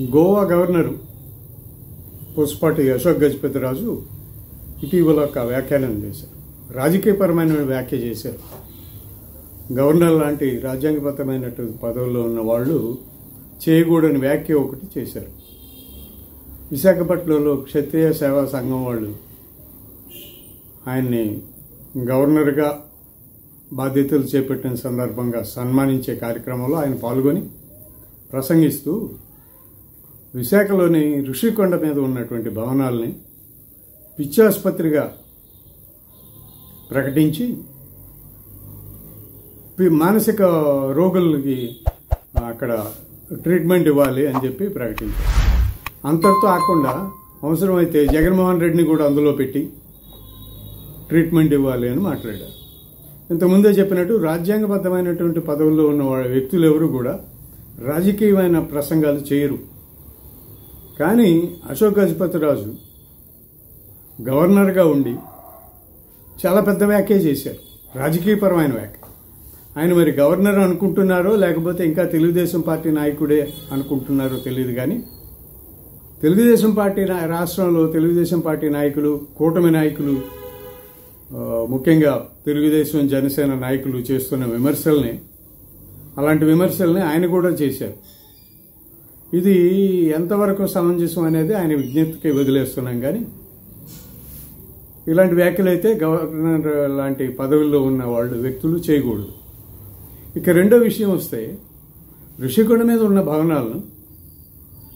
Goa governor Pushpati Ashok Gajapathiraju ఇటీవల ఒక వ్యాఖ్యానం చేశారు. రాజకీయపరమైన వ్యాఖ్య చేశారు. గవర్నర్ లాంటి రాజ్యాంగబద్ధమైనటువంటి పదవుల్లో ఉన్న వాళ్ళు చేయకూడని వ్యాఖ్య ఒకటి చేశారు. విశాఖపట్నంలో క్షత్రియ సేవా సంఘం వాళ్ళు ఆయన్ని గవర్నర్గా బాధ్యతలు చేపట్టిన సందర్భంగా సన్మానించే కార్యక్రమంలో ఆయన పాల్గొని ప్రసంగిస్తూ విశాఖలోని ఋషికొండ మీద ఉన్నటువంటి భవనాల్ని పిచ్చాసుపత్రిగా ప్రకటించి మానసిక రోగులకి అక్కడ ట్రీట్మెంట్ ఇవ్వాలి అని చెప్పి ప్రకటించారు. అంతటితో ఆకుండా అవసరమైతే జగన్మోహన్ రెడ్డిని కూడా అందులో పెట్టి ట్రీట్మెంట్ ఇవ్వాలి అని మాట్లాడారు. ఇంతకుముందే చెప్పినట్టు రాజ్యాంగబద్ధమైనటువంటి పదవుల్లో ఉన్న వ్యక్తులు ఎవరు కూడా రాజకీయమైన ప్రసంగాలు చేయరు. కానీ అశోక్ గజపతిరాజు గవర్నర్గా ఉండి చాలా పెద్ద వ్యాఖ్య చేశారు, రాజకీయపరమైన వ్యాఖ్య. ఆయన మరి గవర్నర్ అనుకుంటున్నారో లేకపోతే ఇంకా తెలుగుదేశం పార్టీ నాయకుడే అనుకుంటున్నారో తెలియదు. కానీ తెలుగుదేశం పార్టీ రాష్ట్రంలో తెలుగుదేశం పార్టీ నాయకులు, కూటమి నాయకులు, ముఖ్యంగా తెలుగుదేశం జనసేన నాయకులు చేస్తున్న విమర్శల్ని, అలాంటి విమర్శల్ని ఆయన కూడా చేశారు. ఇది ఎంతవరకు సమంజసం అనేది ఆయన విజ్ఞప్తికి వదిలేస్తున్నాం. కానీ ఇలాంటి వ్యాఖ్యలు అయితే గవర్నర్ లాంటి పదవుల్లో ఉన్న వాళ్ళు వ్యక్తులు చేయకూడదు. ఇక రెండో విషయం వస్తే, ఋషికొండ మీద ఉన్న భవనాలను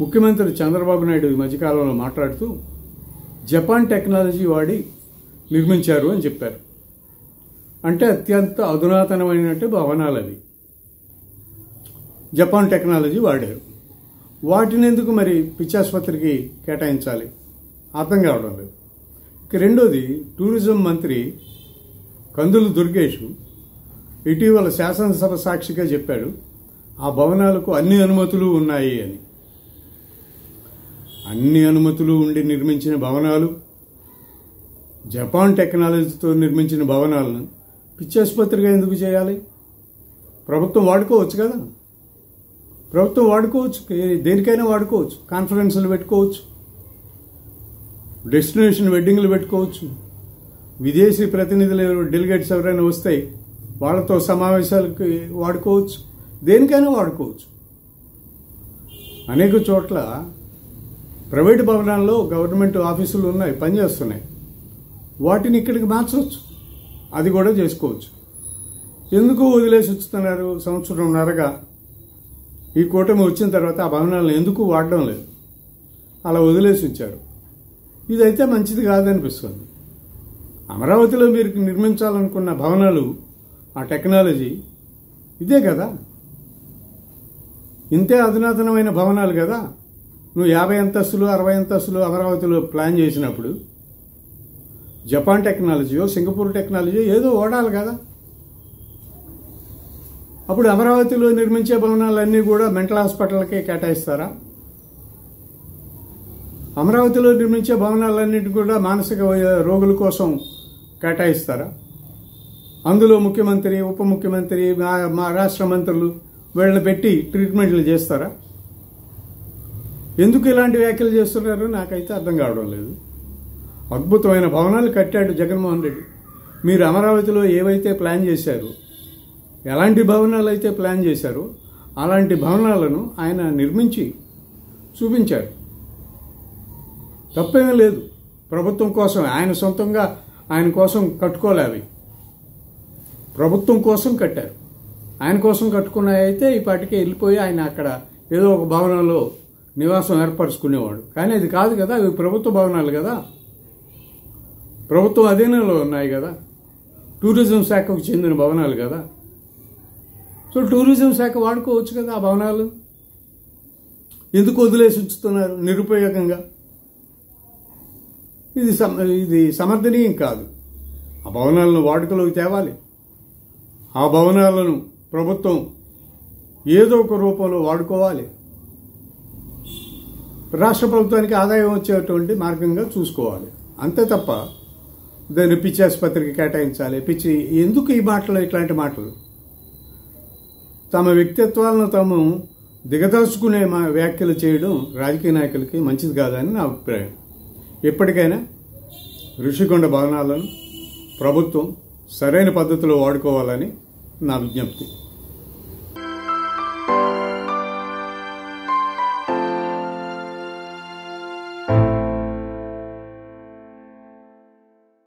ముఖ్యమంత్రి చంద్రబాబు నాయుడు ఈ మధ్యకాలంలో మాట్లాడుతూ జపాన్ టెక్నాలజీ వాడి నిర్మించారు అని చెప్పారు. అంటే అత్యంత అధునాతనమైనటువంటి భవనాలు అవి, జపాన్ టెక్నాలజీ వాడారు. వాటిని ఎందుకు మరి పిచ్చాసుపత్రికి కేటాయించాలి? అర్థం కావడం లేదు. ఇక రెండోది, టూరిజం మంత్రి కందులు దుర్గేష్ ఇటీవల శాసనసభ సాక్షిగా చెప్పాడు ఆ భవనాలకు అన్ని అనుమతులు ఉన్నాయి అని. అన్ని అనుమతులు ఉండి నిర్మించిన భవనాలు, జపాన్ టెక్నాలజీతో నిర్మించిన భవనాలను పిచ్చాసుపత్రిగా ఎందుకు చేయాలి? ప్రభుత్వం వాడుకోవచ్చు కదా, ప్రభుత్వం వాడుకోవచ్చు, దేనికైనా వాడుకోవచ్చు. కాన్ఫరెన్సులు పెట్టుకోవచ్చు, డెస్టినేషన్ వెడ్డింగ్లు పెట్టుకోవచ్చు, విదేశీ ప్రతినిధులు డెలిగేట్స్ ఎవరైనా వస్తే వాళ్ళతో సమావేశాలకి వాడుకోవచ్చు, దేనికైనా వాడుకోవచ్చు. అనేక చోట్ల ప్రైవేటు భవనాల్లో గవర్నమెంట్ ఆఫీసులు ఉన్నాయి, పనిచేస్తున్నాయి. వాటిని ఇక్కడికి మార్చవచ్చు, అది కూడా చేసుకోవచ్చు. ఎందుకు వదిలేసి ఉంచుతున్నారు? సంవత్సరంన్నరగా ఈ కూటమి వచ్చిన తర్వాత ఆ భవనాలను ఎందుకు వాడడం లేదు, అలా వదిలేసి ఉంచారు. ఇదైతే మంచిది కాదనిపిస్తుంది. అమరావతిలో మీరు నిర్మించాలనుకున్న భవనాలు, ఆ టెక్నాలజీ ఇదే కదా, ఇంతే అధునాతనమైన భవనాలు కదా. నువ్వు 50 అంతస్తులు 60 అంతస్తులు అమరావతిలో ప్లాన్ చేసినప్పుడు జపాన్ టెక్నాలజీయో సింగపూర్ టెక్నాలజీయో ఏదో వాడాలి కదా. అప్పుడు అమరావతిలో నిర్మించే భవనాలన్నీ కూడా మెంటల్ హాస్పిటల్కే కేటాయిస్తారా? అమరావతిలో నిర్మించే భవనాలన్నింటి కూడా మానసిక రోగుల కోసం కేటాయిస్తారా? అందులో ముఖ్యమంత్రి, ఉప ముఖ్యమంత్రి, మా రాష్ట్ర మంత్రులు వీళ్ళని పెట్టి ట్రీట్మెంట్లు చేస్తారా? ఎందుకు ఇలాంటి వ్యాఖ్యలు చేస్తున్నారు నాకైతే అర్థం కావడం లేదు. అద్భుతమైన భవనాలు కట్టాడు జగన్మోహన్ రెడ్డి. మీరు అమరావతిలో ఏవైతే ప్లాన్ చేశారో, ఎలాంటి భవనాలు అయితే ప్లాన్ చేశారో అలాంటి భవనాలను ఆయన నిర్మించి చూపించారు. తప్పేమీ లేదు. ప్రభుత్వం కోసం, ఆయన సొంతంగా ఆయన కోసం కట్టుకోలే, అవి ప్రభుత్వం కోసం కట్టారు. ఆయన కోసం కట్టుకున్నాయైతే ఈ పాటికే వెళ్ళిపోయి ఆయన అక్కడ ఏదో ఒక భవనంలో నివాసం ఏర్పరచుకునేవాడు. కానీ అది కాదు కదా, అవి ప్రభుత్వ భవనాలు కదా, ప్రభుత్వం అధీనంలో ఉన్నాయి కదా, టూరిజం శాఖకు చెందిన భవనాలు కదా. సో టూరిజం శాఖ వాడుకోవచ్చు కదా ఆ భవనాలు. ఎందుకు వదిలేసి ఉంచుతున్నారు నిరుపయోగంగా? ఇది సమర్థనీయం కాదు. ఆ భవనాలను వాడుకలోకి తేవాలి. ఆ భవనాలను ప్రభుత్వం ఏదో ఒక రూపంలో వాడుకోవాలి. రాష్ట్ర ప్రభుత్వానికి ఆదాయం వచ్చేటువంటి మార్గంగా చూసుకోవాలి. అంతే తప్ప దాన్ని పిచ్చాసుపత్రికి కేటాయించాలి, పిచ్చి ఎందుకు ఈ మాటలు, ఇట్లాంటి మాటలు? తమ వ్యక్తిత్వాలను తాము దిగదాచుకునే వ్యాఖ్యలు చేయడం రాజకీయ నాయకులకి మంచిది కాదని నా అభిప్రాయం. ఎప్పటికైనా ఋషికొండ భవనాలను ప్రభుత్వం సరైన పద్ధతిలో వాడుకోవాలని నా విజ్ఞప్తి.